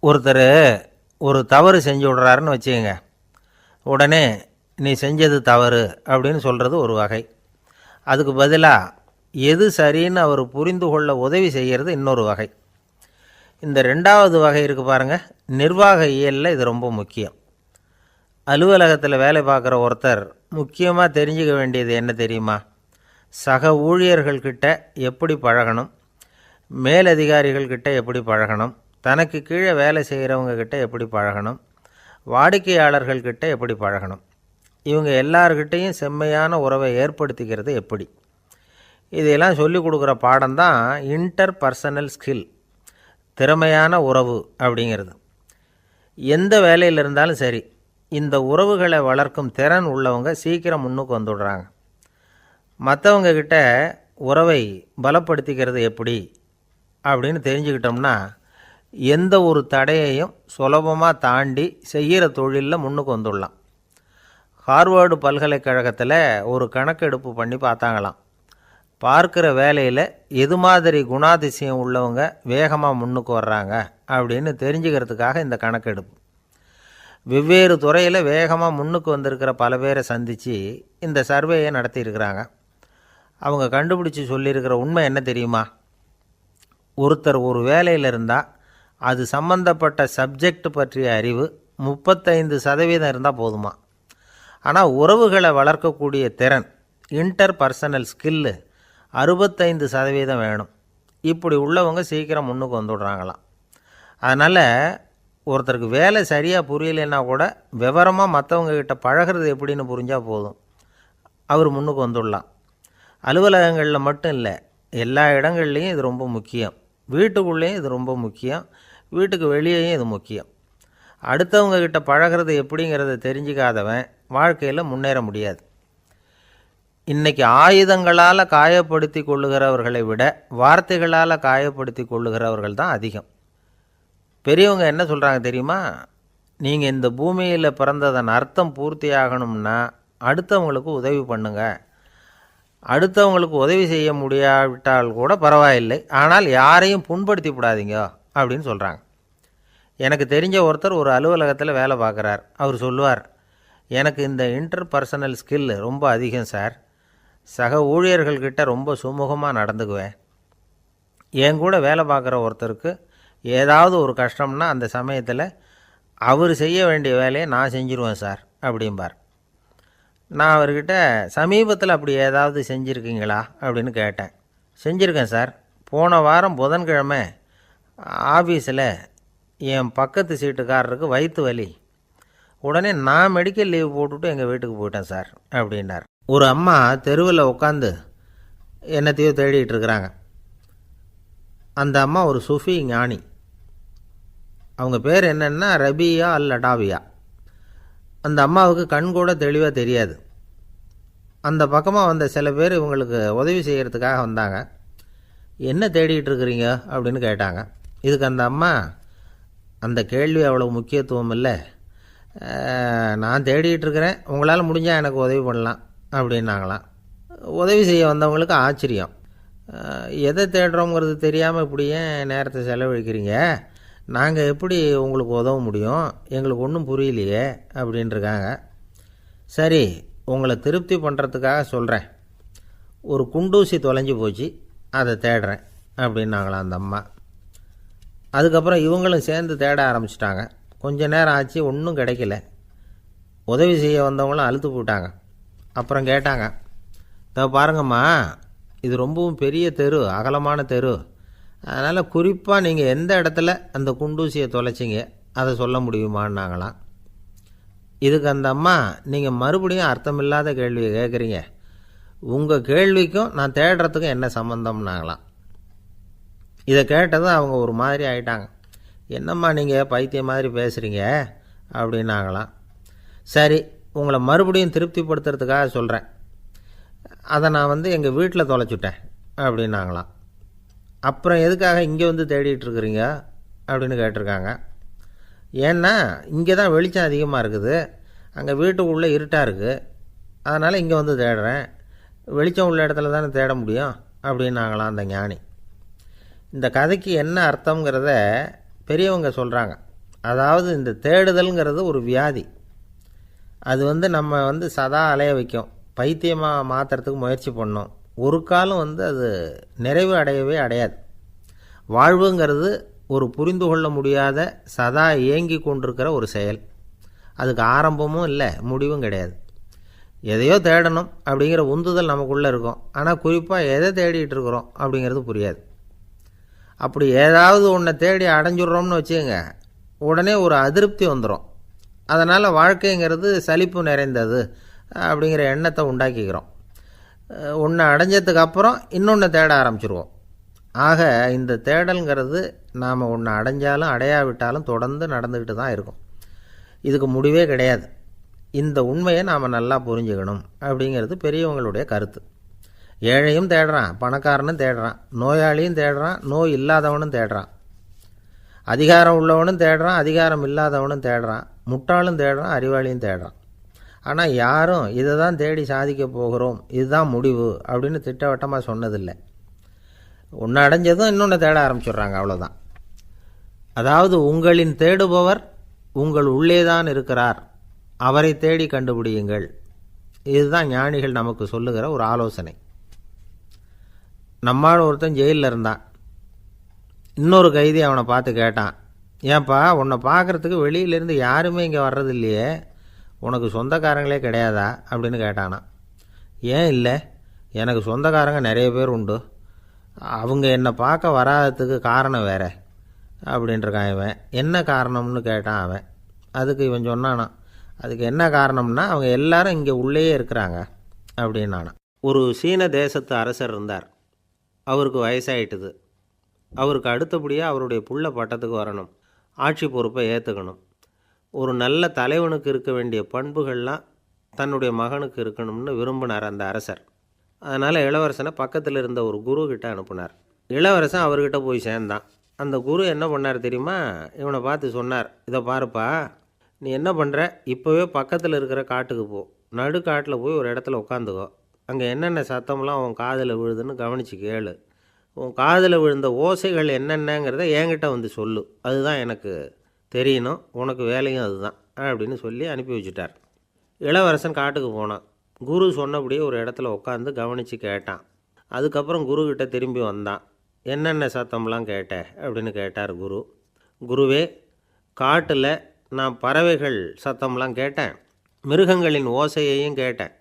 ஒருத்தர் ஒரு தவறு செஞ்சு விட்றாருன்னு வச்சுக்கோங்க. உடனே நீ செஞ்சது தவறு அப்படின்னு சொல்கிறது ஒரு வகை. அதுக்கு பதிலாக எது சரின்னு அவர் புரிந்து கொள்ள உதவி செய்கிறது இன்னொரு வகை. இந்த ரெண்டாவது வகை இருக்குது பாருங்கள், நிர்வாக இயலில் இது ரொம்ப முக்கியம். அலுவலகத்தில் வேலை பார்க்குற ஒருத்தர் முக்கியமாக தெரிஞ்சுக்க வேண்டியது என்ன தெரியுமா? சக ஊழியர்கள்கிட்ட எப்படி பழகணும், மேலதிகாரிகள்கிட்ட எப்படி பழகணும், தனக்கு கீழே வேலை செய்கிறவங்கக்கிட்ட எப்படி பழகணும், வாடிக்கையாளர்கள்கிட்ட எப்படி பழகணும், இவங்க எல்லார்கிட்டையும் செம்மையான உறவை ஏற்படுத்திக்கிறது எப்படி, இதையெல்லாம் சொல்லிக் கொடுக்குற பாடம்தான் இன்டர் பர்சனல் ஸ்கில், திறமையான உறவு அப்படிங்கிறது. எந்த வேலையில் இருந்தாலும் சரி, இந்த உறவுகளை வளர்க்கும் திறன் உள்ளவங்க சீக்கிரம் முன்னுக்கு வந்துடுறாங்க. மற்றவங்கக்கிட்ட உறவை பலப்படுத்திக்கிறது எப்படி அப்படின்னு தெரிஞ்சுக்கிட்டோம்னா எந்த ஒரு தடையையும் சுலபமாக தாண்டி செய்கிற தொழிலில் முன்னுக்கு வந்துடலாம். ஹார்வர்டு பல்கலைக்கழகத்தில் ஒரு கணக்கெடுப்பு பண்ணி பார்த்தாங்களாம். பார்க்குற வேலையில் எது மாதிரி குணாதிசயம் உள்ளவங்க வேகமாக முன்னுக்கு வர்றாங்க அப்படின்னு தெரிஞ்சுக்கிறதுக்காக இந்த கணக்கெடுப்பு. வெவ்வேறு துறையில் வேகமாக முன்னுக்கு வந்திருக்கிற பல பேரை சந்தித்து இந்த சர்வேயை நடத்தியிருக்கிறாங்க. அவங்க கண்டுபிடிச்சி சொல்லியிருக்கிற உண்மை என்ன தெரியுமா? ஒருத்தர் ஒரு வேலையில் இருந்தால் அது சம்பந்தப்பட்ட சப்ஜெக்ட் பற்றிய அறிவு 35% இருந்தால் போதுமா. ஆனால் உறவுகளை வளர்க்கக்கூடிய திறன், இன்டர் பர்சனல் ஸ்கில்லு 65% வேணும். இப்படி உள்ளவங்க சீக்கிரம் முன்னுக்கு வந்துடுறாங்களாம். அதனால் ஒருத்தருக்கு வேலை சரியாக புரியலைன்னா கூட விவரமாக மற்றவங்கக்கிட்ட பழகிறது எப்படின்னு புரிஞ்சால் போதும், அவர் முன்னுக்கு வந்துடலாம். அலுவலகங்களில் மட்டும் இல்லை, எல்லா இடங்கள்லேயும் இது ரொம்ப முக்கியம். வீட்டுக்குள்ளேயும் இது ரொம்ப முக்கியம், வீட்டுக்கு வெளியேயும் இது முக்கியம். அடுத்தவங்கக்கிட்ட பழகிறது எப்படிங்கிறத தெரிஞ்சிக்காதவன் வாழ்க்கையில் முன்னேற முடியாது. இன்றைக்கி ஆயுதங்களால் காயப்படுத்தி கொள்ளுகிறவர்களை விட வார்த்தைகளால் காயப்படுத்தி கொள்ளுகிறவர்கள் தான் அதிகம். பெரியவங்க என்ன சொல்கிறாங்க தெரியுமா? நீங்கள் இந்த பூமியில் பிறந்ததன் அர்த்தம் பூர்த்தி ஆகணும்னா அடுத்தவங்களுக்கு உதவி பண்ணுங்க. அடுத்தவங்களுக்கு உதவி செய்ய முடியாவிட்டால் கூட பரவாயில்லை, ஆனால் யாரையும் புண்படுத்தி விடாதீங்க அப்படின்னு சொல்கிறாங்க. எனக்கு தெரிஞ்ச ஒருத்தர் ஒரு அலுவலகத்தில் வேலை பார்க்குறார். அவர் சொல்லுவார், எனக்கு இந்த இன்டர் பர்சனல் ஸ்கில் ரொம்ப அதிகம் சார். சக ஊழியர்கள்கிட்ட ரொம்ப சுமூகமாக நடந்துக்குவேன். என் கூட வேலை பார்க்குற ஒருத்தருக்கு ஏதாவது ஒரு கஷ்டம்னா அந்த சமயத்தில் அவர் செய்ய வேண்டிய வேலையை நான் செஞ்சுருவேன் சார் அப்படிம்பார். நான் அவர்கிட்ட சமீபத்தில் அப்படி ஏதாவது செஞ்சுருக்கீங்களா அப்படின்னு கேட்டேன். செஞ்சுருக்கேன் சார். போன வாரம் புதன்கிழமை ஆஃபீஸில் என் பக்கத்து சீட்டுக்காரருக்கு வயிற்று வலி. உடனே நான் மெடிக்கல் லீவ் போட்டுவிட்டு எங்கள் வீட்டுக்கு போயிட்டேன் சார் அப்படின்னார். ஒரு அம்மா தெருவில் உட்காந்து என்னத்தையோ தேடிட்டு இருக்கிறாங்க. அந்த அம்மா ஒரு சூஃபி ஞானி. அவங்க பேர் என்னென்னா ரபியா அல் அடாவியா. அந்த அம்மாவுக்கு கண் கூட தெளிவாக தெரியாது. அந்த பக்கமாக வந்த சில பேர் இவங்களுக்கு உதவி செய்கிறதுக்காக வந்தாங்க. என்ன தேடிட்டு இருக்கிறீங்க அப்படின்னு கேட்டாங்க. இதுக்கு அந்த அம்மா, அந்த கேள்வி அவ்வளோ முக்கியத்துவம் இல்லை, நான் தேடிட்டு இருக்கிறேன், உங்களால் முடிஞ்சால் எனக்கு உதவி பண்ணலாம் அப்படின்னாங்களாம். உதவி செய்ய வந்தவங்களுக்கு ஆச்சரியம். எதை தேடுறோங்கிறது தெரியாமல் இப்படி ஏன் நேரத்தை செலவழிக்கிறீங்க, நாங்கள் எப்படி உங்களுக்கு உதவ முடியும், எங்களுக்கு ஒன்றும் புரியலையே அப்படின்ட்டுருக்காங்க. சரி, உங்களை திருப்தி பண்ணுறதுக்காக சொல்கிறேன், ஒரு குண்டூசி தொலைஞ்சி போச்சு, அதை தேடுறேன் அப்படின்னாங்களாம் அந்த அம்மா. அதுக்கப்புறம் இவங்களும் சேர்ந்து தேட ஆரம்பிச்சிட்டாங்க. கொஞ்ச நேரம் ஆச்சு, ஒன்றும் கிடைக்கல. உதவி செய்ய வந்தவங்களும் அழுத்து போட்டாங்க. அப்புறம் கேட்டாங்க, இதை பாருங்கம்மா, இது ரொம்பவும் பெரிய தெரு, அகலமான தெரு, அதனால் குறிப்பாக நீங்கள் எந்த இடத்துல அந்த குண்டூசியை தொலைச்சிங்க அதை சொல்ல முடியுமான்னாங்களாம். இதுக்கு அந்த அம்மா, நீங்கள் மறுபடியும் அர்த்தமில்லாத கேள்வியை கேட்குறீங்க, உங்கள் கேள்விக்கும் நான் தேடுறதுக்கும் என்ன சம்மந்தம்னாங்களாம். இதை கேட்டதும் அவங்க ஒரு மாதிரி ஆகிட்டாங்க. என்னம்மா நீங்கள் பைத்தியம் மாதிரி பேசுகிறீங்க அப்படின்னாங்களாம். சரி, உங்களை மறுபடியும் திருப்திப்படுத்துறதுக்காக சொல்கிறேன், அதை நான் எங்கள் வீட்டில் தொலைச்சுட்டேன் அப்படின்னாங்களாம். அப்புறம் எதுக்காக இங்கே வந்து தேடிட்டுருக்குறீங்க அப்படின்னு கேட்டிருக்காங்க. ஏன்னா இங்கே தான் வெளிச்சம் அதிகமாக இருக்குது, அங்கே வீட்டுக்குள்ளே இருட்டாக இருக்குது, அதனால் இங்கே வந்து தேடுறேன், வெளிச்சம் உள்ள இடத்துல தானே தேட முடியும் அப்படின்னாங்களாம் அந்த ஞானி. இந்த கதைக்கு என்ன அர்த்தங்கிறத பெரியவங்க சொல்கிறாங்க. அதாவது இந்த தேடுதல்ங்கிறது ஒரு வியாதி. அது நம்ம சதா அலைய வைக்கும். பைத்தியமாக மாற்றுறதுக்கு முயற்சி பண்ணோம். ஒரு காலம் அது நிறைவு அடையவே அடையாது. வாழ்வுங்கிறது ஒரு புரிந்து கொள்ள முடியாத சதா இயங்கி கொண்டிருக்கிற ஒரு செயல். அதுக்கு ஆரம்பமும் இல்லை, முடிவும் கிடையாது. எதையோ தேடணும் அப்படிங்கிற உந்துதல் நமக்குள்ளே இருக்கும். ஆனால் குறிப்பாக எதை தேடிட்டு இருக்கிறோம் அப்படிங்கிறது புரியாது. அப்படி ஏதாவது ஒன்றை தேடி அடைஞ்சிட்றோம்னு வச்சுக்கோங்க, உடனே ஒரு அதிருப்தி வந்துடும். அதனால் வாழ்க்கைங்கிறது சலிப்பு நிறைந்தது அப்படிங்கிற எண்ணத்தை உண்டாக்கிக்கிறோம். ஒன்று அடைஞ்சதுக்கு அப்புறம் இன்னொன்று தேட ஆரம்பிச்சிருவோம். ஆக இந்த தேடல்ங்கிறது நாம் ஒன்று அடைஞ்சாலும் அடையாவிட்டாலும் தொடர்ந்து நடந்துக்கிட்டு தான் இருக்கும். இதுக்கு முடிவே கிடையாது. இந்த உண்மையை நாம் நல்லா புரிஞ்சுக்கணும் அப்படிங்கிறது பெரியவங்களுடைய கருத்து. ஏழையும் தேடுறான், பணக்காரனும் தேடுறான், நோயாளியும் தேடுறான், நோய் இல்லாதவனும் தேடுறான், அதிகாரம் உள்ளவனும் தேடுறான், அதிகாரம் இல்லாதவனும் தேடுறான், முட்டாளும் தேடுறான், அறிவாளியும் தேடுறான். ஆனால் யாரும் இதை தான் தேடி சாதிக்க போகிறோம், இதுதான் முடிவு அப்படின்னு திட்டவட்டமாக சொன்னதில்லை. ஒன்று அடைஞ்சதும் இன்னொன்று தேட ஆரம்பிச்சிடுறாங்க, அவ்வளோதான். அதாவது உங்களின் தேடுபவர் உங்கள் உள்ளேதான் இருக்கிறார், அவரை தேடி கண்டுபிடியுங்கள். இதுதான் ஞானிகள் நமக்கு சொல்லுகிற ஒரு ஆலோசனை. நம்மால் ஒருத்தன் ஜெயிலில் இருந்தான். இன்னொரு கைதி அவனை பார்த்து கேட்டான், ஏன்பா உன்னை பார்க்குறதுக்கு வெளியிலேருந்து யாருமே இங்கே வர்றது இல்லையே, உனக்கு சொந்தக்காரங்களே கிடையாதா அப்படின்னு கேட்டானா. ஏன் இல்லை, எனக்கு சொந்தக்காரங்க நிறைய பேர் உண்டு, அவங்க என்னை பார்க்க வராததுக்கு காரணம் வேற அப்படின்ட்டுருக்கான் இவன். என்ன காரணம்னு கேட்டான் அவன். அதுக்கு இவன் சொன்னானா, அதுக்கு என்ன காரணம்னா அவங்க எல்லாரும் இங்கே உள்ளேயே இருக்கிறாங்க அப்படின்னானா. ஒரு சீன தேசத்து அரசர் இருந்தார். அவருக்கு வயசாயிட்டுது. அவருக்கு அடுத்தபடியாக அவருடைய புள்ள பட்டத்துக்கு வரணும், ஆட்சி பொறுப்பை ஏற்றுக்கணும். ஒரு நல்ல தலைவனுக்கு இருக்க வேண்டிய பண்புகள்லாம் தன்னுடைய மகனுக்கு இருக்கணும்னு விரும்பினார் அந்த அரசர். அதனால் இளவரசனை பக்கத்தில் இருந்த ஒரு குரு கிட்ட அனுப்புனார். இளவரசன் அவர்கிட்ட போய் சேர்ந்தான். அந்த குரு என்ன பண்ணார் தெரியுமா, இவனை பார்த்து சொன்னார், இதை பாருப்பா, நீ என்ன பண்ணுற, இப்போவே பக்கத்தில் இருக்கிற காட்டுக்கு போ, நடு காட்டில் போய் ஒரு இடத்துல உட்காந்துக்கோ, அங்கே என்னென்ன சத்தம்லாம் உன் காதில் விழுதுன்னு கவனித்து கேளு, உன் காதில் விழுந்த ஓசைகள் என்னென்னங்கிறத என்கிட்ட வந்து சொல்லு, அதுதான் எனக்கு தெரியணும், உனக்கு வேலையும் அதுதான் அப்படின்னு சொல்லி அனுப்பி வச்சுட்டார். இளவரசன் காட்டுக்கு போனான். குரு சொன்னபடியே ஒரு இடத்துல உட்காந்து கவனித்து கேட்டான். அதுக்கப்புறம் குருக்கிட்ட திரும்பி வந்தான். என்னென்ன சத்தம்லாம் கேட்ட அப்படின்னு கேட்டார் குரு. குருவே, காட்டில் நான் பறவைகள் சத்தம்லாம் கேட்டேன், மிருகங்களின் ஓசையையும் கேட்டேன்,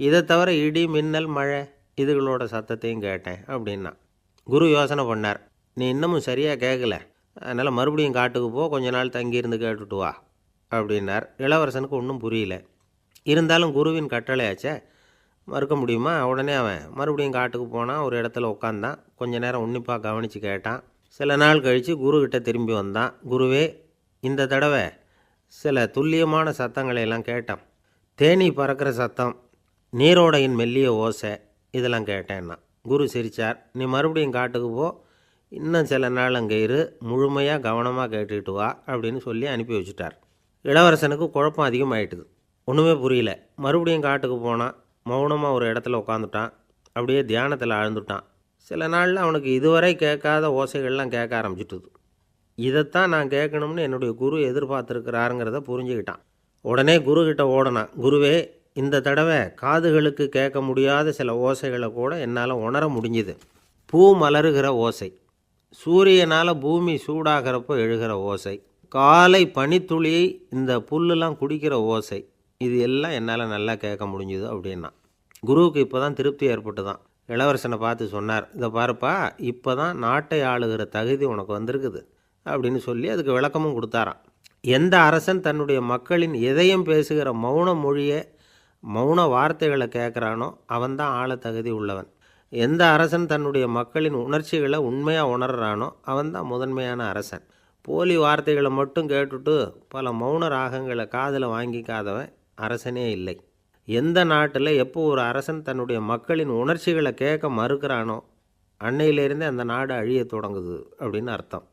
இதை தவிர இடி மின்னல் மழை இதுகளோட சத்தத்தையும் கேட்டேன் அப்படின்னா. குரு யோசனை பண்ணார், நீ இன்னமும் சரியாக கேட்கல, அதனால் மறுபடியும் காட்டுக்கு போ, கொஞ்ச நாள் தங்கியிருந்து கேட்டுட்டு வா அப்படின்னார். இளவரசனுக்கு ஒன்றும் புரியல. இருந்தாலும் குருவின் கட்டளையாச்சே, மறுக்க முடியுமா? உடனே அவன் மறுபடியும் காட்டுக்கு போனான். ஒரு இடத்துல உட்காந்தான். கொஞ்ச நேரம் உன்னிப்பாக கவனித்து கேட்டான். சில நாள் கழித்து குருக்கிட்ட திரும்பி வந்தான். குருவே, இந்த தடவை சில துல்லியமான சத்தங்களை எல்லாம் கேட்டான். தேனீ பறக்கிற சத்தம், நீரோடையின் மெல்லிய ஓசை, இதெல்லாம் கேட்டேன்னா. குரு சிரித்தார். நீ மறுபடியும் காட்டுக்கு போ, இன்னும் சில நாள் அங்கே இரு, முழுமையாக கவனமாக கேட்டுக்கிட்டு வா அப்படின்னு சொல்லி அனுப்பி வச்சுட்டார். இளவரசனுக்கு குழப்பம் அதிகமாயிட்டுது. ஒன்றுமே புரியல. மறுபடியும் காட்டுக்கு போனான். மௌனமாக ஒரு இடத்துல உட்காந்துட்டான். அப்படியே தியானத்தில் ஆழ்ந்துட்டான். சில நாளில் அவனுக்கு இதுவரை கேட்காத ஓசைகள்லாம் கேட்க ஆரம்பிச்சிட்டுது. இதைத்தான் நான் கேட்கணும்னு என்னுடைய குரு எதிர்பார்த்துருக்கிறாருங்கிறத புரிஞ்சுக்கிட்டான். உடனே குருக்கிட்ட ஓடனான். குருவே, இந்த தடவை காதுகளுக்கு கேட்க முடியாத சில ஓசைகளை கூட என்னால் உணர முடிஞ்சுது. பூ மலருகிற ஓசை, சூரியனால் பூமி சூடாகிறப்போ எழுகிற ஓசை, காலை பனித்துளி இந்த புல்லுலாம் குடிக்கிற ஓசை, இது எல்லாம் என்னால் நல்லா கேட்க முடிஞ்சுது அப்படின்னா. குருவுக்கு இப்போ தான் திருப்தி ஏற்பட்டு தான். இளவரசனை பார்த்து சொன்னார், இதை பாருப்பா, இப்போ தான் நாட்டை ஆளுகிற தகுதி உனக்கு வந்திருக்குது அப்படின்னு சொல்லி அதுக்கு விளக்கமும் கொடுத்தாராம். எந்த அரசன் தன்னுடைய மக்களின் இதயம் பேசுகிற மௌன மொழியை, மௌன வார்த்தைகளை கேட்குறானோ அவன்தான் ஆள தகுதி உள்ளவன். எந்த அரசன் தன்னுடைய மக்களின் உணர்ச்சிகளை உண்மையாக உணர்றானோ அவன்தான் முதன்மையான அரசன். போலி வார்த்தைகளை மட்டும் கேட்டுட்டு பல மௌன ராகங்களை காதில் வாங்கிக்காதவன் அரசனே இல்லை. எந்த நாட்டில் எப்போ ஒரு அரசன் தன்னுடைய மக்களின் உணர்ச்சிகளை கேட்க மறுக்கிறானோ அன்னையிலேருந்தே அந்த நாடு அழிய தொடங்குது அப்படின்னு அர்த்தம்.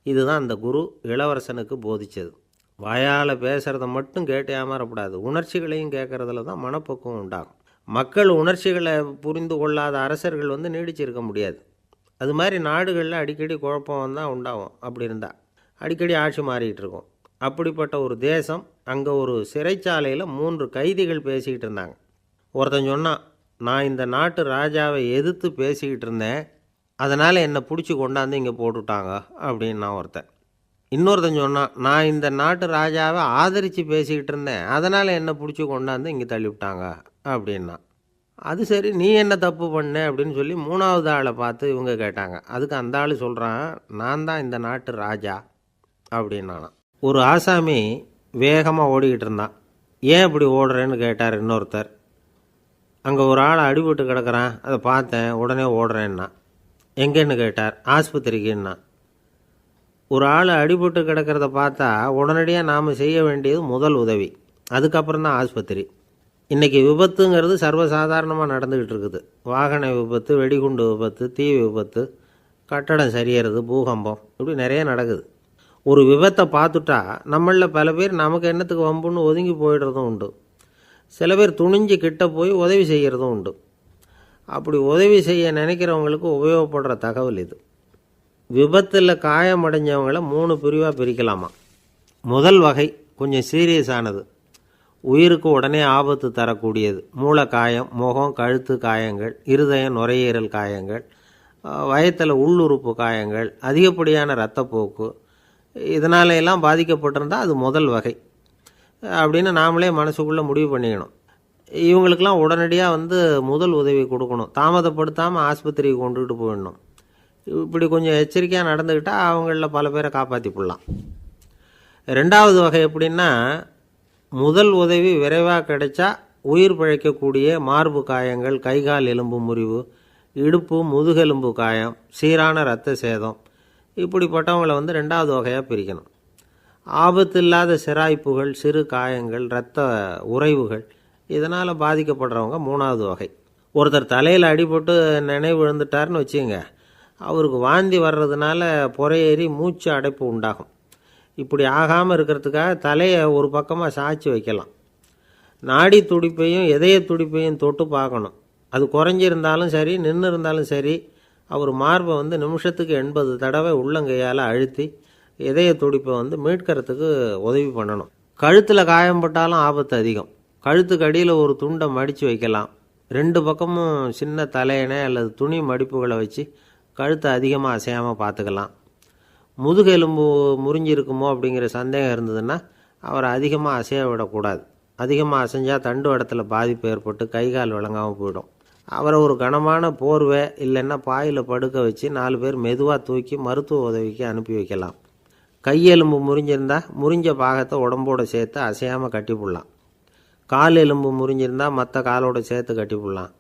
இதுதான் அந்த குரு இளவரசனுக்கு போதித்தது. வாயால் பேசுகிறத மட்டும் கேட்டு ஏமாறக்கூடாது, உணர்ச்சிகளையும் கேட்குறதுல தான் மனப்பக்குவம் உண்டாகும். மக்கள் உணர்ச்சிகளை புரிந்து கொள்ளாத அரசர்கள் நீடிச்சிருக்க முடியாது. அது மாதிரி நாடுகளில் அடிக்கடி குழப்பம் தான் உண்டாகும். அப்படி இருந்தால் அடிக்கடி ஆட்சி மாறிக்கிட்டு இருக்கும். அப்படிப்பட்ட ஒரு தேசம். அங்கே ஒரு சிறைச்சாலையில் 3 கைதிகள் பேசிக்கிட்டு இருந்தாங்க. ஒருத்தன் சொன்னான், நான் இந்த நாட்டு ராஜாவை எதிர்த்து பேசிக்கிட்டு இருந்தேன், அதனால் என்னை பிடிச்சி கொண்டாந்து இங்கே போட்டுவிட்டாங்க அப்படின்னா ஒருத்தன். இன்னொருத்தன் சொன்னான், நான் இந்த நாட்டு ராஜாவை ஆதரித்து பேசிக்கிட்டு இருந்தேன், அதனால் என்னை பிடிச்சி கொண்டாந்து இங்கே தள்ளிவிட்டாங்க அப்படின்னா. அது சரி, நீ என்ன தப்பு பண்ண அப்படின்னு சொல்லி 3வது ஆளை பார்த்து இவங்க கேட்டாங்க. அதுக்கு அந்த ஆள் சொல்கிறான், நான் தான் இந்த நாட்டு ராஜா அப்படின்னானா. ஒரு ஆசாமி வேகமாக ஓடிக்கிட்டு இருந்தான். ஏன் இப்படி ஓடுறேன்னு கேட்டார் இன்னொருத்தர். அங்கே ஒரு ஆள் அடிபட்டு கிடக்கிறான், அதை பார்த்தேன், உடனே ஓடுறேன்னா. எங்கேன்னு கேட்டார். ஆஸ்பத்திரிக்குன்னா. ஒரு ஆள் அடிபட்டு கிடக்கிறத பார்த்தா உடனடியாக நாம் செய்ய வேண்டியது முதல் உதவி, அதுக்கப்புறம் தான் ஆஸ்பத்திரி. இன்றைக்கி விபத்துங்கிறது சர்வசாதாரணமாக நடந்துக்கிட்டு இருக்குது. வாகன விபத்து, வெடிகுண்டு விபத்து, தீ விபத்து, கட்டடம் சரியறது, பூகம்பம், இப்படி நிறைய நடக்குது. ஒரு விபத்தை பார்த்துட்டா நம்மளில் பல பேர் நமக்கு என்னத்துக்கு வம்புன்னு ஒதுங்கி போயிடுறதும் உண்டு. சில பேர் துணிஞ்சு கிட்ட போய் உதவி செய்கிறதும் உண்டு. அப்படி உதவி செய்ய நினைக்கிறவங்களுக்கு உபயோகப்படுற தகவல் இது. விபத்தில் காயமடைஞ்சவங்களை 3 பிரிவாக பிரிக்கலாமா. முதல் வகை கொஞ்சம் சீரியஸானது, உயிருக்கு உடனே ஆபத்து தரக்கூடியது. மூளை காயம், முகம், கழுத்து காயங்கள், இருதயம், நுரையீரல் காயங்கள், வயத்தில் உள்ளுறுப்பு காயங்கள், அதிகப்படியான இரத்தப்போக்கு, இதனால எல்லாம் பாதிக்கப்பட்டிருந்தால் அது முதல் வகை அப்படின்னு நாமளே மனசுக்குள்ளே முடிவு பண்ணிக்கணும். இவங்களுக்கெல்லாம் உடனடியாக முதல் உதவி கொடுக்கணும். தாமதப்படுத்தாமல் ஆஸ்பத்திரிக்கு கொண்டுகிட்டு போயிடணும். இப்படி கொஞ்சம் எச்சரிக்கையாக நடந்துக்கிட்டால் அவங்களில் பல பேரை காப்பாற்றி போடலாம். 2வது வகை எப்படின்னா, முதல் உதவி விரைவாக கிடைச்சா உயிர் பிழைக்கக்கூடிய மார்பு காயங்கள், கைகால் எலும்பு முறிவு, இடுப்பு முதுகெலும்பு காயம், சீரான இரத்த சேதம், இப்படிப்பட்டவங்களை 2வது வகையாக பிரிக்கணும். ஆபத்து இல்லாத சிராய்ப்புகள், சிறு காயங்கள், இரத்த உறைவுகள், இதனால் பாதிக்கப்படுறவங்க 3வது வகை. ஒருத்தர் தலையில் அடிபட்டு நினைவு விழுந்துட்டார்னு வச்சுங்க, அவருக்கு வாந்தி வர்றதுனால புறையேறி மூச்சு அடைப்பு உண்டாகும். இப்படி ஆகாமல் இருக்கிறதுக்காக தலையை ஒரு பக்கமாக சாய்ச்சி வைக்கலாம். நாடி துடிப்பையும் இதய துடிப்பையும் தொட்டு பார்க்கணும். அது குறைஞ்சிருந்தாலும் சரி, நின்று இருந்தாலும் சரி, அவர் மார்பை நிமிஷத்துக்கு 80 தடவை உள்ளங்கையால் அழுத்தி இதய துடிப்பை மீட்கிறதுக்கு உதவி பண்ணணும். கழுத்தில் காயம்பட்டாலும் ஆபத்து அதிகம். கழுத்துக்கு அடியில் ஒரு துண்டை மடித்து வைக்கலாம். 2 பக்கமும் சின்ன தலையணை அல்லது துணி மடிப்புகளை வச்சு கழுத்தை அதிகமாக அசையாமல் பார்த்துக்கலாம். முதுகெலும்பு முறிஞ்சிருக்குமோ அப்படிங்கிற சந்தேகம் இருந்ததுன்னா அவரை அதிகமாக அசைய விடக்கூடாது. அதிகமாக அசைஞ்சால் தண்டு இடத்துல பாதிப்பு ஏற்பட்டு கை கால் விளங்காமல் போயிடும். அவரை ஒரு கனமான போர்வை இல்லைன்னா பாயில் படுக்க வச்சு 4 பேர் மெதுவாக தூக்கி மருத்துவ உதவிக்கு அனுப்பி வைக்கலாம். கையெலும்பு முறிஞ்சிருந்தால் முறிஞ்ச பாகத்தை உடம்போடு சேர்த்து அசையாமல் கட்டிப்புடலாம். கால் எலும்பு முறிஞ்சிருந்தால் மற்ற காலோடு சேர்த்து கட்டிப்புடலாம்.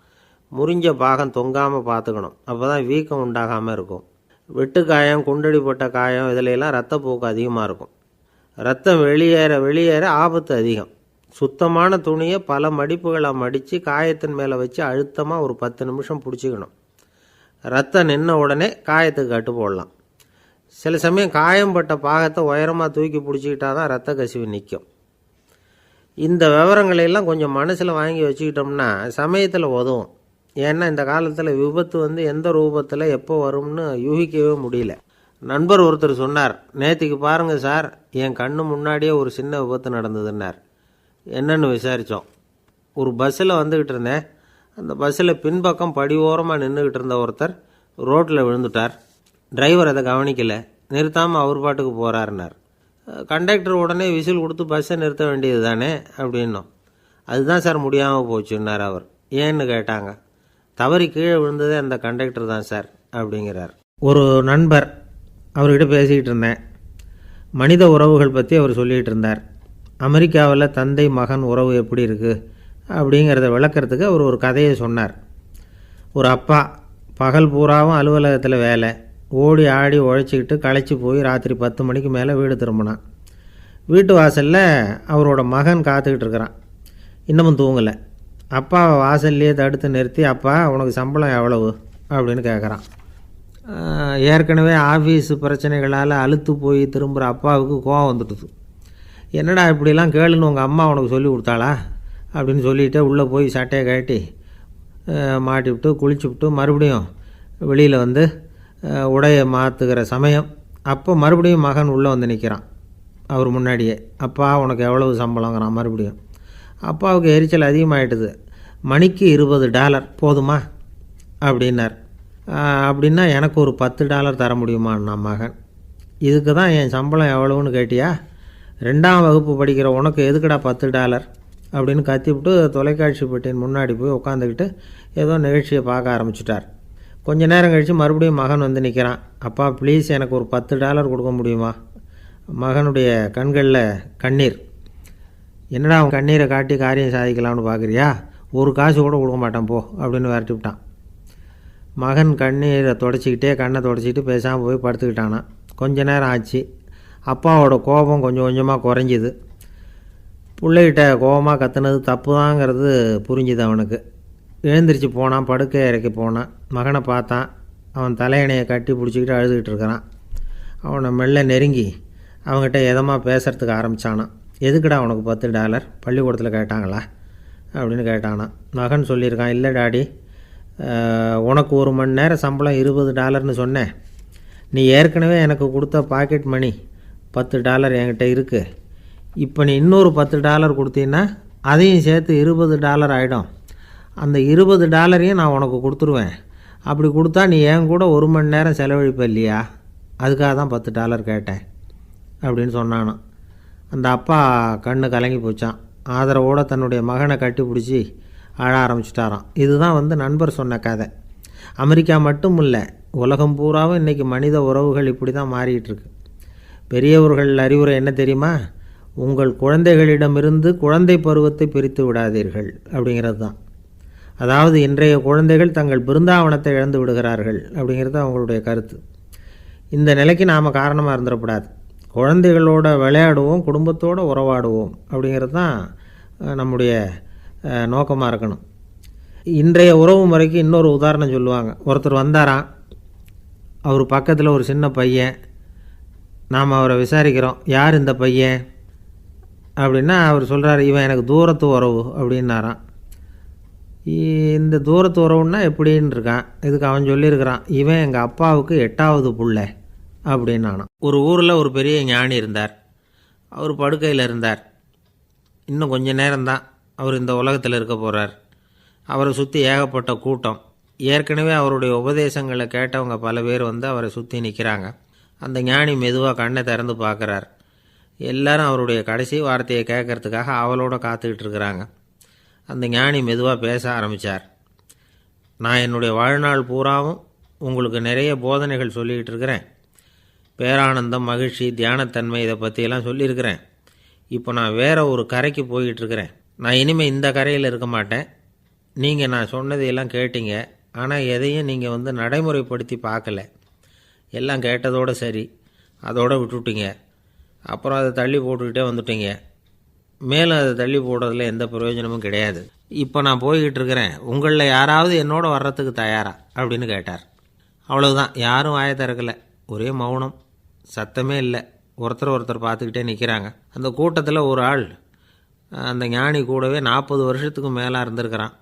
முறிஞ்ச பாகம் தொங்காமல் பார்த்துக்கணும், அப்போ தான் வீக்கம் உண்டாகாமல் இருக்கும். வெட்டு காயம், குண்டடிப்பட்ட காயம், இதிலெல்லாம் இரத்தப்போக்கு அதிகமாக இருக்கும். ரத்தம் வெளியேற ஆபத்து அதிகம். சுத்தமான துணியை பல மடிப்புகளை மடித்து காயத்தின் மேலே வச்சு அழுத்தமாக ஒரு 10 நிமிஷம் பிடிச்சிக்கணும். ரத்தம் நின்ன உடனே காயத்துக்கு கட்டு போடலாம். சில சமயம் காயம்பட்ட பாகத்தை உயரமாக தூக்கி பிடிச்சிக்கிட்டா தான் ரத்த கசிவு நிற்கும். இந்த விவரங்களையெல்லாம் கொஞ்சம் மனசில் வாங்கி வச்சுக்கிட்டோம்னா சமயத்தில் உதவும். ஏன்னா இந்த காலத்தில் விபத்து எந்த ரூபத்தில் எப்போ வரும்னு யூகிக்கவே முடியல. நண்பர் ஒருத்தர் சொன்னார், நேற்றுக்கு பாருங்கள் சார், என் கண்ணு முன்னாடியே ஒரு சின்ன விபத்து நடந்ததுன்னார். என்னன்னு விசாரித்தோம். ஒரு பஸ்ஸில் வந்துக்கிட்டு இருந்தேன். அந்த பஸ்ஸில் பின்பக்கம் படி ஓரமாக நின்றுக்கிட்டு இருந்த ஒருத்தர் ரோட்டில் விழுந்துட்டார். டிரைவர் அதை கவனிக்கலை, நிறுத்தாமல் அவர் பாட்டுக்கு போகிறாருன்னார். கண்டக்டர் உடனே விசில் கொடுத்து பஸ்ஸை நிறுத்த வேண்டியது தானே அப்படின்னோம். அதுதான் சார் முடியாமல் போச்சுன்னார் அவர். ஏன்னு கேட்டாங்க. தவறி கீழே விழுந்ததே அந்த கண்டக்டர் தான் சார் அப்படிங்கிறார். ஒரு நண்பர், அவர்கிட்ட பேசிக்கிட்டு இருந்தேன். மனித உறவுகள் பற்றி அவர் சொல்லிகிட்டு இருந்தார். அமெரிக்காவில் தந்தை மகன் உறவு எப்படி இருக்குது அப்படிங்கிறத விளக்கிறதுக்கு அவர் ஒரு கதையை சொன்னார். ஒரு அப்பா பகல் பூராவும் அலுவலகத்தில் வேலை, ஓடி ஆடி உழைச்சிக்கிட்டு களைச்சி போய் ராத்திரி 10 மணிக்கு மேலே வீடு திரும்பினான். வீட்டு வாசலில் அவரோட மகன் காத்துக்கிட்டு இருக்கிறான். இன்னமும் தூங்கலை. அப்பாவை வாசல்லையே தடுத்து நிறுத்தி, அப்பா உனக்கு சம்பளம் எவ்வளவு அப்படின்னு கேட்குறான். ஏற்கனவே ஆஃபீஸு பிரச்சனைகளால் அலுத்து போய் திரும்புகிற அப்பாவுக்கு கோவம் வந்துடுது. என்னடா இப்படிலாம் கேளுன்னு உங்கள் அம்மா உனக்கு சொல்லி கொடுத்தாளா அப்படின்னு சொல்லிவிட்டு உள்ளே போய் சட்டையை கட்டி மாட்டிவிட்டு குளிச்சுவிட்டு மறுபடியும் வெளியில் உடையை மாற்றுகிற சமயம் அப்போ மறுபடியும் மகன் உள்ளே நிற்கிறான். அவர் முன்னாடியே. அப்பா உனக்கு எவ்வளவு சம்பளங்கிறான் மறுபடியும். அப்பாவுக்கு எரிச்சல் அதிகமாகிட்டுது. மணிக்கு $20 போதுமா அப்படின்னார். அப்படின்னா எனக்கு ஒரு $10 தர முடியுமான்னா மகன். இதுக்கு தான் என் சம்பளம் எவ்வளவுன்னு கேட்டியா? 2ஆம் வகுப்பு படிக்கிற உனக்கு எதுக்குடா $10 அப்படின்னு கத்திவிட்டு தொலைக்காட்சி பெட்டியின் முன்னாடி போய் உட்காந்துக்கிட்டு ஏதோ நிகழ்ச்சியை பார்க்க ஆரம்பிச்சிட்டார். கொஞ்ச நேரம் கழித்து மறுபடியும் மகன் வந்து நிற்கிறான். அப்பா ப்ளீஸ் எனக்கு ஒரு $10 கொடுக்க முடியுமா? மகனுடைய கண்களில் கண்ணீர். என்னடா அவன் கண்ணீரை காட்டி காரியம் சாதிக்கலாம்னு பார்க்குறியா? ஒரு காசு கூட கொடுக்க மாட்டான் போ அப்படின்னு விரட்டி விட்டான். மகன் கண்ணீரை தொடச்சிக்கிட்டே கண்ணை தொடச்சிக்கிட்டு பேசாமல் போய் படுத்துக்கிட்டானா. கொஞ்ச நேரம் ஆச்சு. அப்பாவோட கோபம் கொஞ்சம் கொஞ்சமாக குறைஞ்சிது. பிள்ளைகிட்ட கோபமாக கத்துனது தப்பு தாங்கிறது புரிஞ்சுது அவனுக்கு. எழுந்திரிச்சு போனான், படுக்கை இறக்கி போனான். மகனை பார்த்தான். அவன் தலையணையை கட்டி பிடிச்சிக்கிட்டு அழுதுகிட்டு இருக்கிறான். அவனை மெல்ல நெருங்கி அவங்ககிட்ட எதமாக பேசுகிறதுக்கு ஆரம்பித்தானான். எதுக்குடா உனக்கு $10 பள்ளிக்கூடத்தில் கேட்டாங்களா அப்படின்னு கேட்டானான். மகன் சொல்லியிருக்கான், இல்லை டாடி, உனக்கு 1 மணி நேரம் சம்பளம் $20ன்னு சொன்னேன். நீ ஏற்கனவே எனக்கு கொடுத்த பாக்கெட் மணி $10 என்கிட்ட இருக்குது. இப்போ நீ இன்னொரு $10 கொடுத்தீங்கன்னா அதையும் சேர்த்து $20 ஆகிடும். அந்த $20 நான் உனக்கு கொடுத்துருவேன். அப்படி கொடுத்தா நீ என் கூட 1 மணி நேரம் செலவழிப்ப இல்லையா? அதுக்காக தான் $10 கேட்டேன் அப்படின்னு சொன்னானான். அந்த அப்பா கண்ணு கலங்கி போச்சான். ஆதரவோடு தன்னுடைய மகனை கட்டி பிடிச்சி அழ ஆரம்பிச்சிட்டாராம். இதுதான் நண்பர் சொன்ன கதை. அமெரிக்கா மட்டும் இல்லை, உலகம் பூராவும் இன்றைக்கி மனித உறவுகள் இப்படி தான் மாறிக்கிட்டு இருக்கு. பெரியவர்கள் அறிவுரை என்ன தெரியுமா? உங்கள் குழந்தைகளிடமிருந்து குழந்தை பருவத்தை பிரித்து விடாதீர்கள் அப்படிங்கிறது தான். அதாவது இன்றைய குழந்தைகள் தங்கள் பிருந்தாவனத்தை இழந்து விடுகிறார்கள் அப்படிங்கிறது அவங்களுடைய கருத்து. இந்த நிலைக்கு நாம் காரணமாக இருந்துடக்கூடாது. குழந்தைகளோட விளையாடுவோம், குடும்பத்தோடு உறவாடுவோம் அப்படிங்கிறது தான் நம்முடைய நோக்கமாக இருக்கணும். இன்றைய உறவு முறைக்கு இன்னொரு உதாரணம் சொல்லுவாங்க. ஒருத்தர் வந்தாராம். அவர் பக்கத்தில் ஒரு சின்ன பையன். நாம் அவரை விசாரிக்கிறோம், யார் இந்த பையன் அப்படின்னா அவர் சொல்கிறார், இவன் எனக்கு தூரத்து உறவு அப்படின்னாராம். இந்த தூரத்து உறவுன்னா எப்படின்னு இருக்கான். இதுக்கு அவன் சொல்லியிருக்கிறான், இவன் எங்கள் அப்பாவுக்கு 8வது புள்ளை அப்படின்னானான். ஒரு ஊரில் ஒரு பெரிய ஞானி இருந்தார். அவர் படுக்கையில் இருந்தார். இன்னும் கொஞ்சம் நேரம்தான் அவர் இந்த உலகத்தில் இருக்க போகிறார். அவரை சுற்றி ஏகப்பட்ட கூட்டம். ஏற்கனவே அவருடைய உபதேசங்களை கேட்டவங்க பல பேர் அவரை சுற்றி நிற்கிறாங்க. அந்த ஞானி மெதுவாக கண்ணை திறந்து பார்க்குறார். எல்லாரும் அவருடைய கடைசி வார்த்தையை கேட்கறதுக்காக அவளோட காத்துக்கிட்டு இருக்கிறாங்க. அந்த ஞானி மெதுவாக பேச ஆரம்பித்தார். நான் என்னுடைய வாழ்நாள் பூராவும் உங்களுக்கு நிறைய போதனைகள் சொல்லிக்கிட்டு இருக்கிறேன். பேரானந்தம், மகிழ்ச்சி, தியானத்தன்மை இதை பற்றியெல்லாம் சொல்லியிருக்கிறேன். இப்போ நான் வேறு ஒரு கரைக்கு போய்கிட்டுருக்கிறேன். நான் இனிமேல் இந்த கரையில் இருக்க மாட்டேன். நீங்கள் நான் சொன்னதையெல்லாம் கேட்டீங்க, ஆனால் எதையும் நீங்கள் நடைமுறைப்படுத்தி பார்க்கல. எல்லாம் கேட்டதோடு சரி, அதோடு விட்டுவிட்டீங்க. அப்புறம் அதை தள்ளி போட்டுக்கிட்டே வந்துட்டீங்க. மேலும் அதை தள்ளி போடுறதுல எந்த பிரயோஜனமும் கிடையாது. இப்போ நான் போய்கிட்டு இருக்கிறேன். உங்களில் யாராவது என்னோட வர்றதுக்கு தயாரா அப்படின்னு கேட்டார். அவ்வளவுதான். யாரும் வாயை திறக்கலை. ஒரே மௌனம், சத்தமே இல்லை. ஒருத்தர் பார்த்துக்கிட்டே நிற்கிறாங்க. அந்த கூட்டத்தில் ஒரு ஆள் அந்த ஞானி கூடவே 40 வருஷத்துக்கு மேலே இருந்திருக்கிறான்.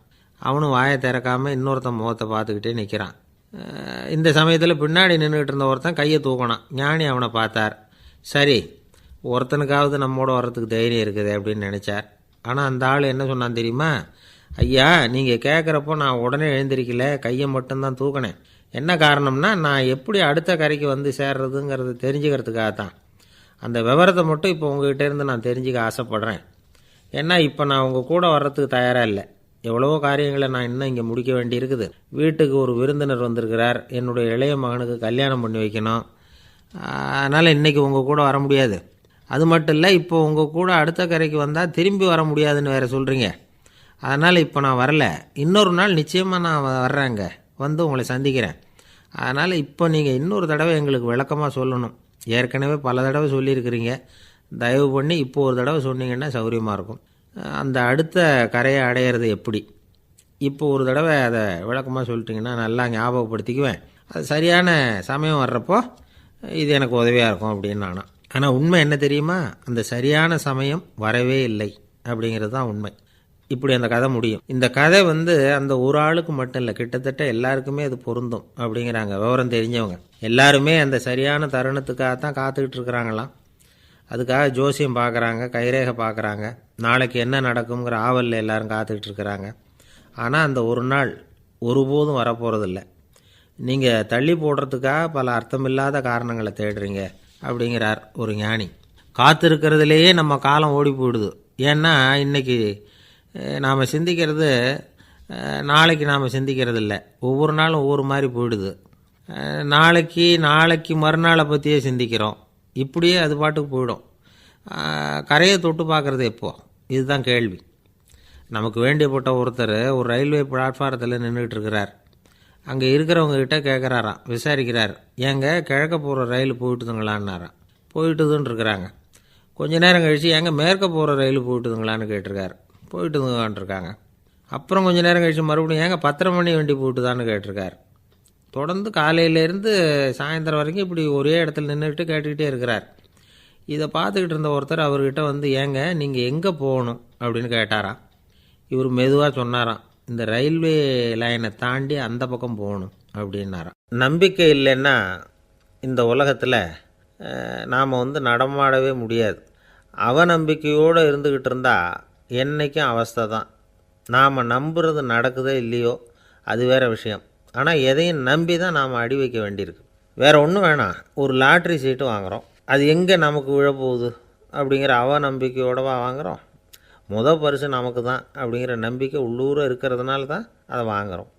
அவனும் வாயை திறக்காமல் இன்னொருத்தன் முகத்தை பார்த்துக்கிட்டே நிற்கிறான். இந்த சமயத்தில் பின்னாடி நின்றுக்கிட்டு இருந்த ஒருத்தன் கையை தூக்கினான். ஞானி அவனை பார்த்தார். சரி, ஒருத்தனுக்காவது நம்மோட வர்றதுக்கு தைரியம் இருக்குது அப்படின்னு நினச்சார். ஆனால் அந்த ஆள் என்ன சொன்னான் தெரியுமா? ஐயா, நீங்கள் கேட்குறப்போ நான் உடனே எழுந்திருக்கல, கையை மட்டும்தான் தூக்கினேன். என்ன காரணம்னா, நான் எப்படி அடுத்த கரைக்கு சேர்றதுங்கிறது தெரிஞ்சுக்கிறதுக்காகத்தான். அந்த விவரத்தை மட்டும் இப்போ உங்ககிட்ட இருந்து நான் தெரிஞ்சுக்க ஆசைப்பட்றேன். ஏன்னா இப்போ நான் உங்கள் கூட வர்றதுக்கு தயாராக இல்லை. எவ்வளவோ காரியங்களை நான் இன்னும் இங்கே முடிக்க வேண்டி இருக்குது. வீட்டுக்கு ஒரு விருந்தினர் வந்திருக்கிறார். என்னுடைய இளைய மகனுக்கு கல்யாணம் பண்ணி வைக்கணும். அதனால் இன்றைக்கி உங்கள் கூட வர முடியாது. அது மட்டும் இல்லை, இப்போ உங்கள் கூட அடுத்த கரைக்கு வந்தால் திரும்பி வர முடியாதுன்னு வேறு சொல்கிறீங்க. அதனால் இப்போ நான் வரல. இன்னொரு நாள் நிச்சயமாக நான் வர்றேங்க, உங்களை சந்திக்கிறேன். அதனால் இப்போ நீங்கள் இன்னொரு தடவை எங்களுக்கு விளக்கமாக சொல்லணும். ஏற்கனவே பல தடவை சொல்லியிருக்கிறீங்க. தயவு பண்ணி இப்போ ஒரு தடவை சொன்னீங்கன்னா சௌகரியமாக இருக்கும். அந்த அடுத்த கரையை அடையிறது எப்படி? இப்போ ஒரு தடவை அதை விளக்கமாக சொல்லிட்டிங்கன்னா நல்லா ஞாபகப்படுத்திக்குவேன். அது சரியான சமயம் வர்றப்போ இது எனக்கு உதவியாக இருக்கும் அப்படின்னு நானும். ஆனால் உண்மை என்ன தெரியுமா? அந்த சரியான சமயம் வரவே இல்லை அப்படிங்கிறது தான் உண்மை. இப்படி அந்த கதை முடியும். இந்த கதை அந்த ஒரு ஆளுக்கு மட்டும் இல்லை, கிட்டத்தட்ட எல்லாருக்குமே அது பொருந்தும் அப்படிங்கிறாங்க விவரம் தெரிஞ்சவங்க. எல்லாருமே அந்த சரியான தருணத்துக்காகத்தான் காத்துக்கிட்டு இருக்கிறாங்களாம். அதுக்காக ஜோசியம் பார்க்குறாங்க, கைரேகை பார்க்குறாங்க, நாளைக்கு என்ன நடக்குங்கிற ஆவலில் எல்லோரும் காத்துக்கிட்டு இருக்கிறாங்க. ஆனால் அந்த ஒரு நாள் ஒருபோதும் வரப்போகிறதில்ல. நீங்கள் தள்ளி போடுறதுக்காக பல அர்த்தமில்லாத காரணங்களை தேடுறீங்க அப்படிங்கிறார் ஒரு ஞானி. காத்திருக்கிறதுலேயே நம்ம காலம் ஓடி போயிடுது. ஏன்னா இன்றைக்கி நாம் சிந்திக்கிறது நாளைக்கு நாம் சிந்திக்கிறது இல்லை. ஒவ்வொரு நாளும் ஒவ்வொரு மாதிரி போயிடுது. நாளைக்கு மறுநாளை பற்றியே சிந்திக்கிறோம். இப்படியே அது பாட்டுக்கு போயிடும். கரையை தொட்டு பார்க்குறது எப்போ? இதுதான் கேள்வி. நமக்கு வேண்டியப்பட்ட ஒருத்தர் ஒரு ரயில்வே பிளாட்ஃபாரத்தில் நின்றுட்டு இருக்கிறார். அங்கே இருக்கிறவங்ககிட்ட கேட்குறாராம், விசாரிக்கிறார். ஏங்க கிழக்க போகிற ரயில் போயிட்டுதுங்களான்னாராம். போயிட்டுதுன்னு இருக்கிறாங்க. கொஞ்ச நேரம் கழித்து ஏங்க மேற்க போகிற ரயில் போயிட்டுதுங்களான்னு கேட்டிருக்காரு. போயிட்டுதுங்களான்ருக்காங்க. அப்புறம் கொஞ்சம் நேரம் கழித்து மறுபடியும் ஏங்க 10:30 மணி வண்டி போட்டுதான்னு கேட்டிருக்கார். தொடர்ந்து காலையிலேருந்து சாயந்தரம் வரைக்கும் இப்படி ஒரே இடத்துல நின்றுட்டு கேட்டுக்கிட்டே இருக்கிறார். இதை பார்த்துக்கிட்டு இருந்த ஒருத்தர் அவர்கிட்ட வந்து, ஏங்க நீங்கள் எங்கே போகணும் அப்படின்னு கேட்டாராம். இவர் மெதுவாக சொன்னாராம், இந்த ரயில்வே லைனை தாண்டி அந்த பக்கம் போகணும் அப்படின்னாராம். நம்பிக்கை இல்லைன்னா இந்த உலகத்தில் நாம் நடமாடவே முடியாது. அவநம்பிக்கையோடு இருந்துக்கிட்டு இருந்தால் என்றைக்கும் அவஸ்தை தான். நாம் நம்புறது நடக்குதோ இல்லையோ அது வேறு விஷயம். ஆனால் எதையும் நம்பி தான் நாம் அடி வைக்க வேண்டியிருக்கு. வேறு ஒன்றும் வேணாம். ஒரு லாட்ரி சீட்டு வாங்குகிறோம். அது எங்கே நமக்கு விழப்போகுது அப்படிங்கிற அவநம்பிக்கையோடவா வாங்குகிறோம்? பரிசு நமக்கு தான் அப்படிங்கிற நம்பிக்கை உள்ளூர இருக்கிறதுனால தான் அதை வாங்குகிறோம்.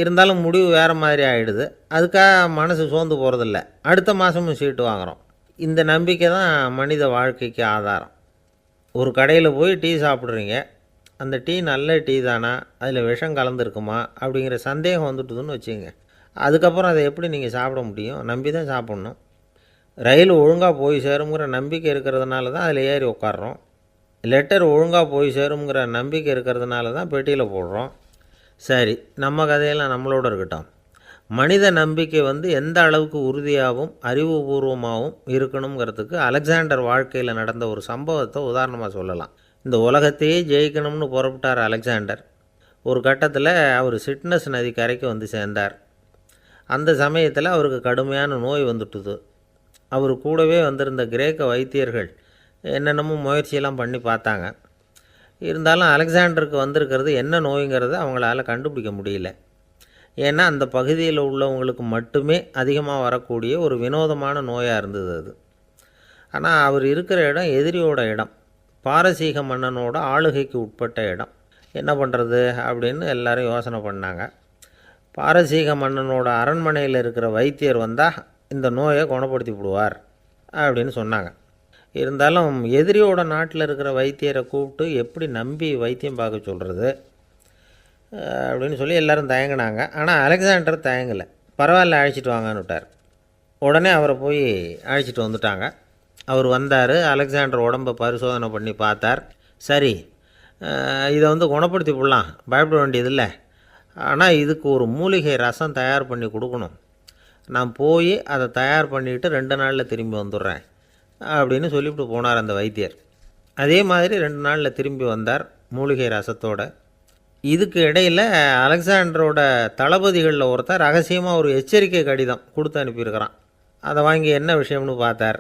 இருந்தாலும் முடிவு வேறு மாதிரி ஆகிடுது. அதுக்காக மனசு சோர்ந்து போகிறதில்ல. அடுத்த மாதமும் சீட்டு வாங்குகிறோம். இந்த நம்பிக்கை தான் மனித வாழ்க்கைக்கு ஆதாரம். ஒரு கடையில் போய் டீ சாப்பிட்றீங்க. அந்த டீ நல்ல டீ தானா, அதில் விஷம் கலந்துருக்குமா அப்படிங்கிற சந்தேகம் வந்துட்டுதுன்னு வச்சுங்க. அதுக்கப்புறம் அதை எப்படி நீங்கள் சாப்பிட முடியும்? நம்பி தான் சாப்பிட்ணும். ரயில் ஒழுங்காக போய் சேருங்கிற நம்பிக்கை இருக்கிறதுனால தான் அதில் ஏறி உட்காடுறோம். லெட்டர் ஒழுங்காக போய் சேருங்கிற நம்பிக்கை இருக்கிறதுனால தான் பெட்டியில் போடுறோம். சரி, நம்ம கதையெல்லாம் நம்மளோட இருக்கட்டும். மனித நம்பிக்கை எந்த அளவுக்கு உறுதியாகவும் அறிவுபூர்வமாகவும் இருக்கணுங்கிறதுக்கு அலெக்சாண்டர் வாழ்க்கையில் நடந்த ஒரு சம்பவத்தை உதாரணமாக சொல்லலாம். இந்த உலகத்தையே ஜெயிக்கணும்னு புறப்பட்டார் அலெக்சாண்டர். ஒரு கட்டத்தில் அவர் சிட்னஸ் நதி கரைக்கு வந்து சேர்ந்தார். அந்த சமயத்தில் அவருக்கு கடுமையான நோய் வந்துட்டுது. அவர் கூடவே வந்திருந்த கிரேக்க வைத்தியர்கள் என்னென்னமோ முயற்சியெல்லாம் பண்ணி பார்த்தாங்க. இருந்தாலும் அலெக்சாண்டருக்கு வந்திருக்கிறது என்ன நோய்ங்கிறத அவங்களால கண்டுபிடிக்க முடியல. ஏன்னா அந்த பகுதியில் உள்ளவங்களுக்கு மட்டுமே அதிகமாக வரக்கூடிய ஒரு வினோதமான நோயாக இருந்தது அது. ஆனால் அவர் இருக்கிற இடம் எதிரியோட இடம், பாரசீக மன்னனோட ஆளுகைக்கு உட்பட்ட இடம். என்ன பண்ணுறது அப்படின்னு எல்லாரும் யோசனை பண்ணாங்க. பாரசீக மன்னனோட அரண்மனையில் இருக்கிற வைத்தியர் வந்தால் இந்த நோயை குணப்படுத்தி விடுவார் அப்படின்னு சொன்னாங்க. இருந்தாலும் எதிரியோட நாட்டில் இருக்கிற வைத்தியரை கூப்பிட்டு எப்படி நம்பி வைத்தியம் பார்க்க சொல்கிறது அப்படின்னு சொல்லி எல்லோரும் தயங்கினாங்க. ஆனால் அலெக்சாண்டர் தயங்கலை. பரவாயில்ல, அழைச்சிட்டு வாங்கன்னு விட்டார். உடனே அவரை போய் அழைச்சிட்டு வந்துட்டாங்க. அவர் வந்தார். அலெக்சாண்டர் உடம்பை பரிசோதனை பண்ணி பார்த்தார். சரி, இதை குணப்படுத்தி விடலாம், பயப்பட வேண்டியதில்லை. ஆனால் இதுக்கு ஒரு மூலிகை ரசம் தயார் பண்ணி கொடுக்கணும். நான் போய் அதை தயார் பண்ணிவிட்டு 2 நாளில் திரும்பி வந்துடுறேன் அப்படின்னு சொல்லிவிட்டு போனார் அந்த வைத்தியர். அதே மாதிரி 2 நாளில் திரும்பி வந்தார் மூலிகை ரசத்தோட. இதுக்கு இடையில் அலெக்சாண்டரோட தளபதிகளில் ஒருத்தர் ரகசியமாக ஒரு எச்சரிக்கை கடிதம் கொடுத்து அனுப்பியிருக்கிறான். அதை வாங்கி என்ன விஷயம்னு பார்த்தார்.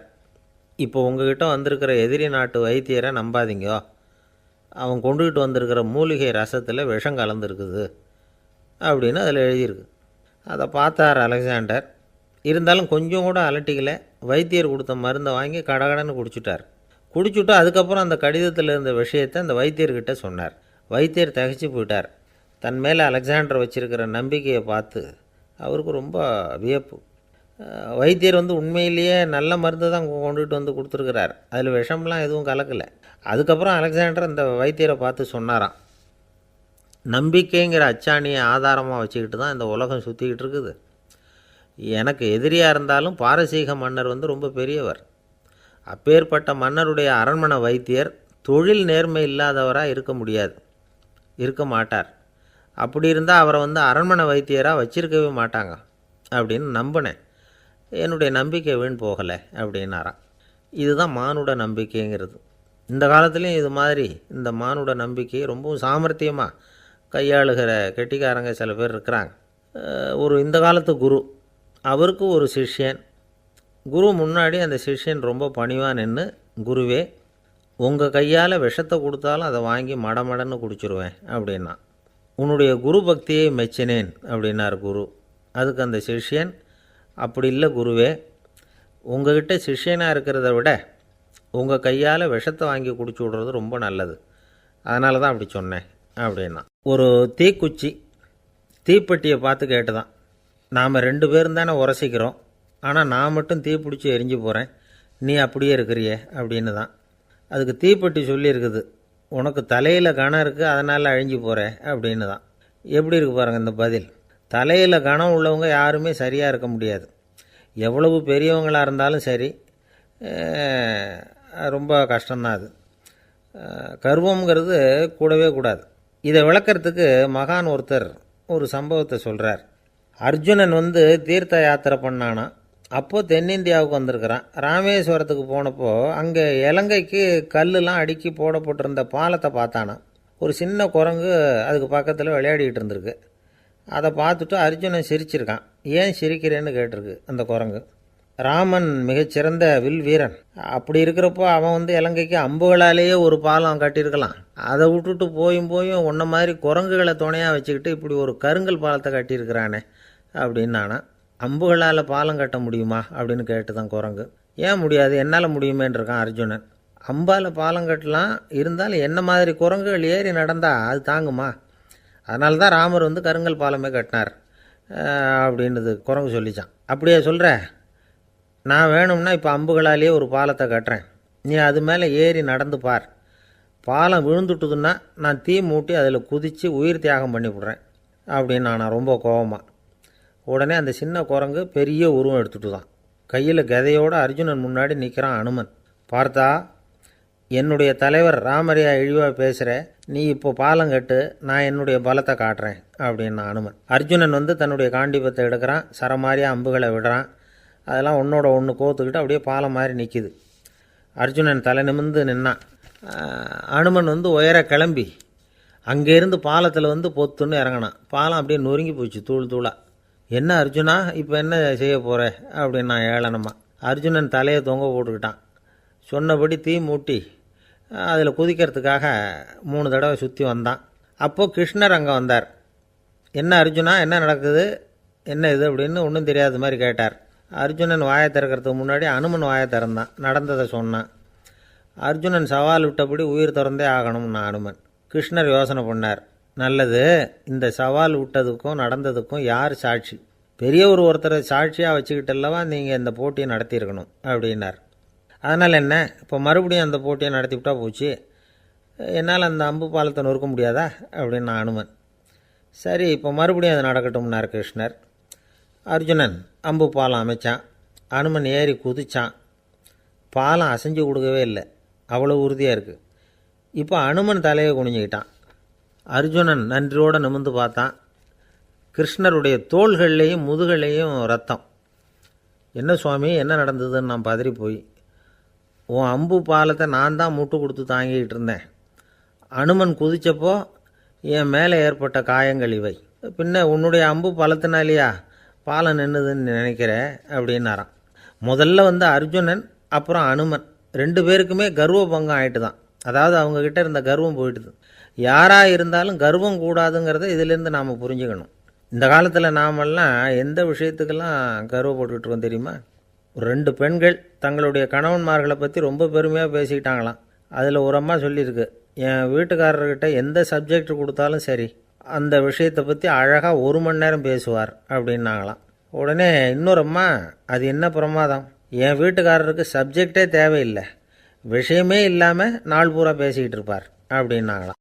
இப்போ உங்ககிட்ட வந்திருக்கிற எதிரி நாட்டு வைத்தியரை நம்பாதீங்க. அவன் கொண்டுகிட்டு வந்திருக்கிற மூலிகை ரசத்தில் விஷம் கலந்துருக்குது அப்படின்னு அதில் எழுதியிருக்கு. அதை பார்த்தார் அலெக்சாண்டர். இருந்தாலும் கொஞ்சம் கூட அலட்டிக்கலை. வைத்தியர் கொடுத்த மருந்தை வாங்கி கடகடன்னு குடிச்சுட்டு அதுக்கப்புறம் அந்த கடிதத்தில் இருந்த விஷயத்தை அந்த வைத்தியர்கிட்ட சொன்னார். வைத்தியர் திகைச்சு போயிட்டார். தன் மேலே அலெக்சாண்டர் வச்சுருக்கிற நம்பிக்கையை பார்த்து அவருக்கு ரொம்ப வியப்பு. வைத்தியர் உண்மையிலேயே நல்ல மருந்து தான் கொண்டுகிட்டு கொடுத்துருக்கிறார். அதில் விஷம்லாம் எதுவும் கலக்கலை. அதுக்கப்புறம் அலெக்சாண்டர் அந்த வைத்தியரை பார்த்து சொன்னாராம், நம்பிக்கைங்கிற அச்சாணியை ஆதாரமாக வச்சுக்கிட்டு தான் இந்த உலகம் சுற்றிக்கிட்டு இருக்குது. எனக்கு எதிரியாக இருந்தாலும் பாரசீக மன்னர் ரொம்ப பெரியவர். அப்பேற்பட்ட மன்னருடைய அரண்மனை வைத்தியர் தொழில் நேர்மை இல்லாதவராக இருக்க மாட்டார். அப்படி இருந்தால் அவரை அரண்மனை வைத்தியராக வச்சிருக்கவே மாட்டாங்க அப்படின்னு நம்பினேன். என்னுடைய நம்பிக்கை வீண் போகலை அப்படின்னாராம். இதுதான் மானுட நம்பிக்கைங்கிறது. இந்த காலத்துலேயும் இது மாதிரி இந்த மானுட நம்பிக்கையை ரொம்பவும் சாமர்த்தியமாக கையாளுகிற கெட்டிக்காரங்க சில பேர் இருக்கிறாங்க. இந்த காலத்து குரு, அவருக்கு ஒரு சிஷ்யன். குரு முன்னாடி அந்த சிஷ்யன் ரொம்ப பணிவாக நின்று குருவே, உங்கள் கையால் விஷத்தை கொடுத்தாலும் அதை வாங்கி மடமடன்னு குடிச்சிருவேன் அப்படின்னா. உன்னுடைய குரு பக்தியை மெச்சினேன் அப்படின்னார் குரு. அதுக்கு அந்த சிஷ்யன், அப்படி இல்லை குருவே, உங்ககிட்ட சிஷ்யனாக இருக்கிறத விட உங்கள் கையால் விஷத்தை வாங்கி குடிச்சு விட்றது ரொம்ப நல்லது, அதனால தான் அப்படி சொன்னேன் அப்படின்னா. ஒரு தீக்குச்சி தீப்பெட்டியை பார்த்து கேட்டுதான், நாம் 2 பேரும் தானே உரசிக்கிறோம், ஆனால் நான் மட்டும் தீப்பிடிச்சி எரிஞ்சு போகிறேன், நீ அப்படியே இருக்கிறியே அப்படின்னு தான். அதுக்கு தீப்பெட்டி சொல்லியிருக்குது, உனக்கு தலையில் கணம் இருக்குது அதனால் அழிஞ்சு போகிற அப்படின்னு தான். எப்படி இருக்கு பாருங்கள் இந்த பதில். தலையில் கணம் உள்ளவங்க யாருமே சரியாக இருக்க முடியாது. எவ்வளவு பெரியவங்களாக இருந்தாலும் சரி, ரொம்ப கஷ்டம்தான் அது. கர்வங்கிறது கூடவே கூடாது. இதை விளக்கிறதுக்கு மகான் ஒருத்தர் ஒரு சம்பவத்தை சொல்கிறார். அர்ஜுனன் தீர்த்த யாத்திரை பண்ணானா. அப்போது தென்னிந்தியாவுக்கு வந்திருக்கிறான். ராமேஸ்வரத்துக்கு போனப்போ அங்கே இலங்கைக்கு கல்லுலாம் அடுக்கி போடப்பட்டிருந்த பாலத்தை பார்த்தானா. ஒரு சின்ன குரங்கு அதுக்கு பக்கத்தில் விளையாடிக்கிட்டு இருந்திருக்கு. அதை பார்த்துட்டு அர்ஜுனன் சிரிச்சிருக்கான். ஏன் சிரிக்கிறேன்னு கேட்டிருக்கு அந்த குரங்கு. ராமன் மிகச்சிறந்த வில் வீரன், அப்படி இருக்கிறப்போ அவன் இலங்கைக்கு அம்புகளாலேயே ஒரு பாலம் கட்டியிருக்கலாம். அதை விட்டுட்டு போயும் உன்ன மாதிரி குரங்குகளை துணையாக வச்சுக்கிட்டு இப்படி ஒரு கருங்கல் பாலத்தை கட்டியிருக்கிறானே அப்படின்னானா. அம்புகளால் பாலம் கட்ட முடியுமா அப்படின்னு கேட்டு தான் குரங்கு. ஏன் முடியாது, என்னால் முடியுமேன்னு இருக்கான் அர்ஜுனன். அம்பால் பாலம் கட்டலாம், இருந்தாலும் என்ன மாதிரி குரங்குகள் ஏறி நடந்தால் அது தாங்குமா? அதனால தான் ராமர் கருங்கல் பாலமே கட்டினார் அப்படின்றது குரங்கு சொல்லிச்சான். அப்படியே சொல்கிற, நான் வேணும்னா இப்போ அம்புகளாலேயே ஒரு பாலத்தை கட்டுறேன், நீ அது மேலே ஏறி நடந்து பார். பாலம் விழுந்துட்டுதுன்னா நான் தீ மூட்டி அதில் குதித்து உயிர் தியாகம் பண்ணி விட்றேன் அப்படின்னு நான் ரொம்ப கோபமாக. உடனே அந்த சின்ன குரங்கு பெரிய உருவம் எடுத்துட்டு தான் கையில் கதையோடு அர்ஜுனன் முன்னாடி நிற்கிறான் அனுமன். பார்த்தா, என்னுடைய தலைவர் ராமரையா இழிவாக பேசுகிற, நீ இப்போ பாலம் கட்டு, நான் என்னுடைய பலத்தை காட்டுறேன் அப்படின்னா அனுமன். அர்ஜுனன் தன்னுடைய காண்டிபத்தை எடுக்கிறான், சரமாரியாக அம்புகளை விடுறான். அதெல்லாம் ஒன்றோட ஒன்று கோத்துக்கிட்டு அப்படியே பாலம் மாதிரி நிற்கிது. அர்ஜுனன் தலை நிமிர்ந்து நின்னான். அனுமன் உயர கிளம்பி அங்கேருந்து பாலத்தில் பொத்துன்னு இறங்கினான். பாலம் அப்படியே நொறுங்கி போச்சு தூள் தூளாக. என்ன அர்ஜுனா, இப்போ என்ன செய்ய போகிற அப்படின்னா ஏளனமா. அர்ஜுனன் தலையை தொங்க போட்டுக்கிட்டான். சொன்னபடி தீ மூட்டி அதில் குதிக்கிறதுக்காக 3 தடவை சுற்றி வந்தான். அப்போது கிருஷ்ணர் அங்கே வந்தார். என்ன அர்ஜுனா, என்ன நடக்குது, என்ன இது அப்படின்னு ஒன்றும் தெரியாத மாதிரி கேட்டார். அர்ஜுனன் வாயை திறக்கிறதுக்கு முன்னாடி அனுமன் வாயை திறந்தான், நடந்ததை சொன்னான். அர்ஜுனன் சவால் விட்டபடி உயிர் திறந்தே ஆகணும்னா அனுமன். கிருஷ்ணர் யோசனை பண்ணார். நல்லது, இந்த சவால் விட்டதுக்கும் நடந்ததுக்கும் யார் சாட்சி? பெரியவர் ஒருத்தரை சாட்சியாக வச்சுக்கிட்டல்லவா நீங்கள் இந்த போட்டியை நடத்தியிருக்கணும் அப்படின்னார். அதனால் என்ன, இப்போ மறுபடியும் அந்த போட்டியை நடத்திவிட்டா போச்சு, என்னால் அந்த அம்பு பாலத்தை நொறுக்க முடியாதா அப்படின்னு அனுமன். சரி, இப்போ மறுபடியும் அது நடக்கட்டும்னார் கிருஷ்ணர். அர்ஜுனன் அம்பு பாலம் அமைச்சான். அனுமன் ஏறி குதிச்சான். பாலம் அசைஞ்சு கொடுக்கவே இல்லை, அவ்வளோ உறுதியாக இருக்குது. இப்போ அனுமன் தலையை குனிஞ்சிக்கிட்டான். அர்ஜுனன் நன்றியோடு நிமிர்ந்து பார்த்தான். கிருஷ்ணருடைய தோள்கள்லேயும் முதுகள்லேயும் ரத்தம். என்ன சுவாமி, என்ன நடந்ததுன்னு நான் பதறி போய், உன் அம்பு பாலத்தை நான் தான் முட்டு கொடுத்து தாங்கிக்கிட்டு இருந்தேன். அனுமன் குதித்தப்போ என் மேலே ஏற்பட்ட காயங்கள் இவை. பின்ன உன்னுடைய அம்பு பலத்தினாலேயா பாலம் நின்றுதுன்னு நினைக்கிற அப்படின்னாரான். முதல்ல அர்ஜுனன் அப்புறம் அனுமன் 2 பேருக்குமே கர்வ பங்கம் ஆகிட்டு தான். அதாவது அவங்கக்கிட்ட இருந்த கர்வம் போயிட்டுது. யாராக இருந்தாலும் கர்வம் கூடாதுங்கிறத இதிலேருந்து நாம் புரிஞ்சுக்கணும். இந்த காலத்தில் நாமெல்லாம் எந்த விஷயத்துக்கெல்லாம் கர்வப்பட்டுருக்கோம் தெரியுமா? 2 பெண்கள் தங்களுடைய கணவன்மார்களை பற்றி ரொம்ப பெருமையாக பேசிக்கிட்டாங்களாம். அதில் ஒரு அம்மா சொல்லியிருக்கு, என் வீட்டுக்காரர்கிட்ட எந்த சப்ஜெக்ட் கொடுத்தாலும் சரி அந்த விஷயத்தை பற்றி அழகாக 1 மணி நேரம் பேசுவார் அப்படின்னாங்களாம். உடனே இன்னொரு அம்மா, அது என்ன பிரமாதம், என் வீட்டுக்காரருக்கு சப்ஜெக்டே தேவையில்லை, விஷயமே இல்லாமல் நாள் பூரா பேசிக்கிட்டு இருப்பார் அப்படின்னாங்களாம்.